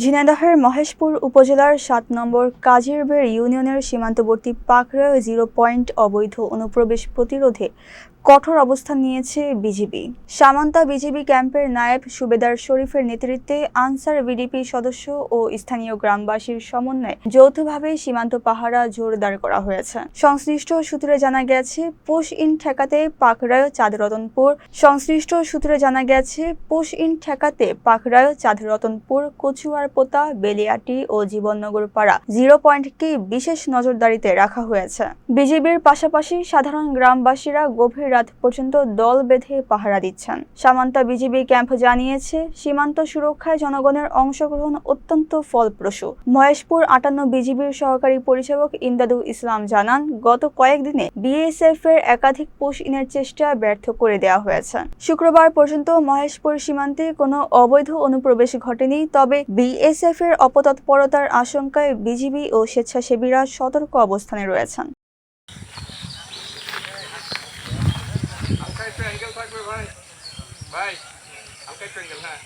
ঝিনাইদহের মহেশপুর উপজেলার ৭ নম্বর কাজিরবেড় ইউনিয়নের সীমান্তবর্তী পাকড়া জিরো পয়েন্ট অবৈধ অনুপ্রবেশ প্রতিরোধে কঠোর অবস্থান নিয়েছে বিজিবি। সামান্তা বিজিবি ক্যাম্পের নায়েব সুবেদার শরীফের নেতৃত্বে আনসার বিডিপি সদস্য ও স্থানীয় গ্রামবাসীর সমন্বয়ে যৌথভাবে সীমান্ত পাহারা জোরদার করা হয়েছে। সংশ্লিষ্ট সূত্রে জানা গেছে পুশ ইন ঠেকাতে পাকড়ায় চাঁদরতনপুর কচুয়ারপোতা বেলিয়াটি ও জীবননগর পাড়া জিরো পয়েন্টকে বিশেষ নজরদারিতে রাখা হয়েছে। বিজিবির পাশাপাশি সাধারণ গ্রামবাসীরা গভীর রাত পর্যন্ত দল বেঁধে পাহারা দিচ্ছেন। সামান্তা বিজিবি ক্যাম্প জানিয়েছে, সীমান্ত সুরক্ষায় জনগণের অংশগ্রহণ অত্যন্ত ফলপ্রসূ। মহেশপুর ৫৮ বিজিবির সহকারী পরিচালক ইমদাদুল ইসলাম জানান, গত কয়েকদিনে বিএসএফ এর একাধিক পুশ ইনের চেষ্টা ব্যর্থ করে দেওয়া হয়েছে। শুক্রবার পর্যন্ত মহেশপুর সীমান্তে কোনো অবৈধ অনুপ্রবেশ ঘটেনি, তবে বিএসএফ এর অপতৎপরতার আশঙ্কায় বিজিবি ও স্বেচ্ছাসেবীরা সতর্ক অবস্থানে রয়েছেন। ভাই হালকা একটু অ্যাঙ্গেল, হ্যাঁ